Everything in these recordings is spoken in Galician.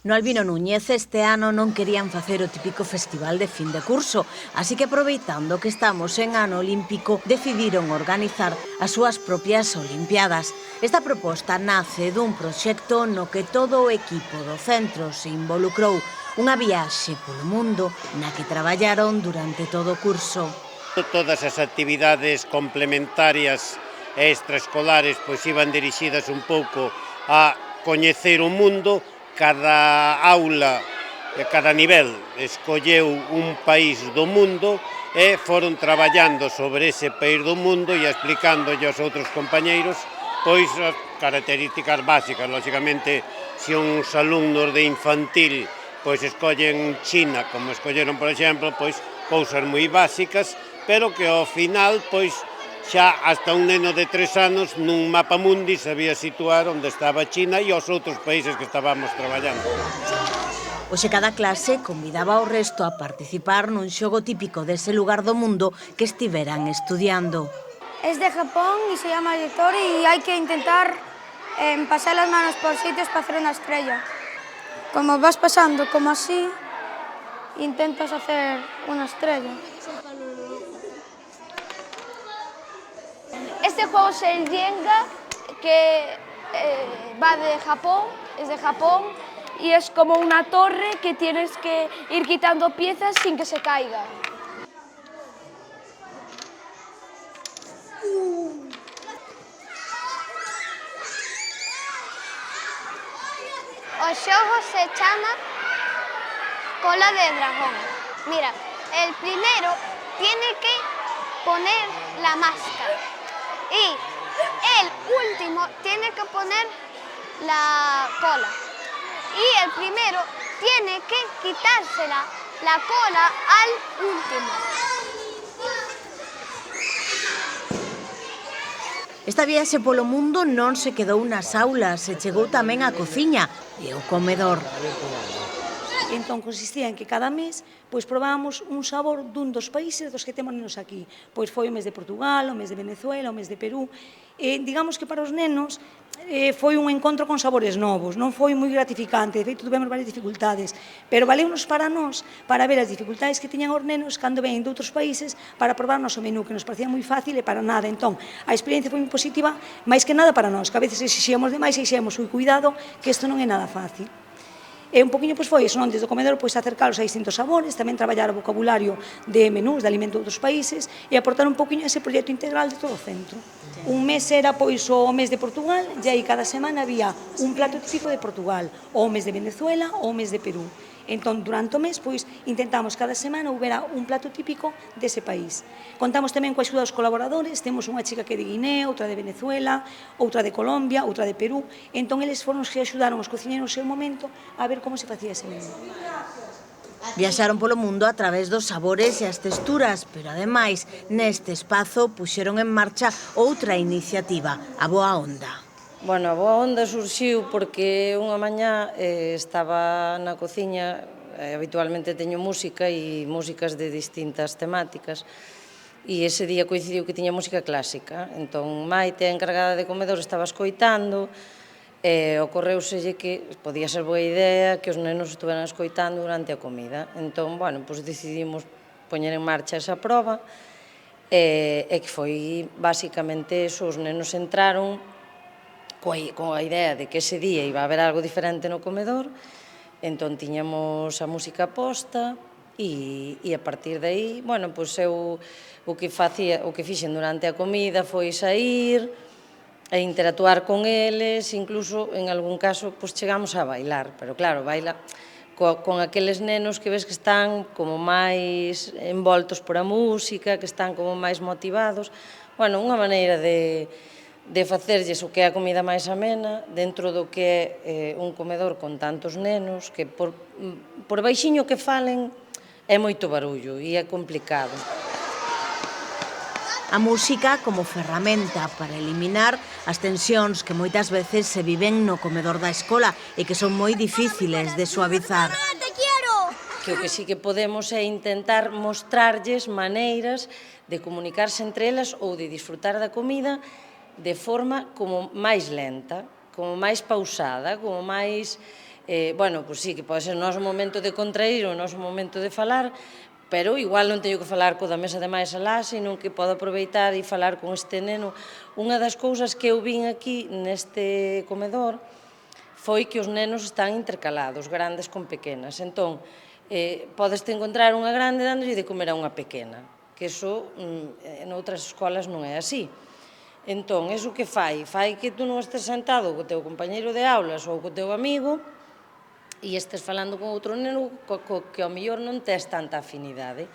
No Albino Núñez este ano non querían facer o típico festival de fin de curso, así que aproveitando que estamos en ano olímpico, decidiron organizar as súas propias Olimpiadas. Esta proposta nace dun proxecto no que todo o equipo do centro se involucrou, unha viaxe polo mundo na que traballaron durante todo o curso. Todas as actividades complementarias e extraescolares pois iban dirixidas un pouco a coñecer o mundo. Cada aula e cada nivel escolleu un país do mundo e foron traballando sobre ese país do mundo e explicándolle aos outros compañeiros pois as características básicas. Lógicamente, se uns alumnos de infantil pois escollen China, como escolleron, por exemplo, pois cousas moi básicas, pero que ao final, pois, xa hasta un neno de 3 anos nun mapa mundi sabía situar onde estaba China e os outros países que estábamos traballando. Hoxe cada clase convidaba ao resto a participar nun xogo típico dese lugar do mundo que estiveran estudiando. Es de Japón y se llama Yatori y hay que intentar pasar las manos por sitios para hacer una estrella. Como vas pasando como así, intentas hacer una estrella. Este juego es el Jenga, que va de Japón, es de Japón, y es como una torre que tienes que ir quitando piezas sin que se caiga. O xogo se chama Cola de Dragón. Mira, el primero tiene que poner la máscara y el último tiene que poner la cola. Y el primero tiene que quitársela la cola al último. Esta viaxe polo mundo non se quedou nas aulas, se chegou tamén á cociña e ao comedor. Entón consistía en que cada mes pois probábamos un sabor dun dos países dos que temos nenos aquí. Pois foi o mes de Portugal, o mes de Venezuela, o mes de Perú. Digamos que para os nenos foi un encontro con sabores novos, non foi moi gratificante, de feito tuvemos varias dificultades, pero valeunos para nós para ver as dificultades que tiñan os nenos cando ven de outros países para probar o noso menú, que nos parecía moi fácil e para nada. Entón, a experiencia foi moi positiva, máis que nada para nós, que a veces exixíamos demais e dixemos, cuidado, que isto non é nada fácil. E un poquinho pois foi iso, non? Desde o comedor pois acercalos a distintos sabores, tamén traballar o vocabulario de menús, de alimentos de outros países e aportar un poquinho ese proxecto integral de todo o centro. Un mes era pois o mes de Portugal e aí cada semana había un plato típico de Portugal, ou o mes de Venezuela ou o mes de Perú. Entón, durante o mes, pois, intentamos cada semana houbera un plato típico dese país. Contamos tamén coa axuda dos colaboradores, temos unha chica que é de Guinea, outra de Venezuela, outra de Colombia, outra de Perú. Entón, eles foron os que axudaron os cociñeiros no seu momento a ver como se facía ese menú. Viaxaron polo mundo a través dos sabores e as texturas, pero ademais, neste espazo puxeron en marcha outra iniciativa, a Boa Onda. Bueno, a Boa Onda surxiu porque unha mañá estaba na cociña, habitualmente teño música e músicas de distintas temáticas, e ese día coincidiu que tiña música clásica. Entón, Maite, a encargada de comedor, estaba escoitando, e ocorreuselle que podía ser boa idea que os nenos estuveran escoitando durante a comida. Entón, bueno, pois decidimos poñer en marcha esa proba, e que foi basicamente eso, os nenos entraron coa idea de que ese día iba a haber algo diferente no comedor, entón tiñamos a música posta e a partir de aí, bueno, pois eu o que fixen durante a comida foi saír e interactuar con eles, incluso en algún caso pois chegamos a bailar, pero claro, baila con aqueles nenos que ves que están como máis envoltos por a música, que están como máis motivados, bueno, unha maneira de facerlles o que é a comida máis amena dentro do que é un comedor con tantos nenos que por baixiño que falen é moito barullo e é complicado. A música como ferramenta para eliminar as tensións que moitas veces se viven no comedor da escola e que son moi difíciles de suavizar. Que o que sí que podemos é intentar mostrarlles maneiras de comunicarse entre elas ou de disfrutar da comida de forma como máis lenta, como máis pausada, como máis Bueno, pois sí, que pode ser o noso momento de contrair, o noso momento de falar, pero igual non teño que falar co da mesa de máis alá, senón que podo aproveitar e falar con este neno. Unha das cousas que eu vin aquí neste comedor foi que os nenos están intercalados, grandes con pequenas. Entón, podeste encontrar unha grande dándolle de comer a unha pequena, que iso en outras escolas non é así. Entón, iso que fai? Fai que tú non estés sentado co teu compañeiro de aulas ou co teu amigo e estes falando con outro neno que ao mellor non tes tanta afinidade.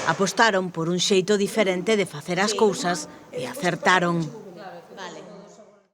Apostaron por un xeito diferente de facer as cousas e acertaron.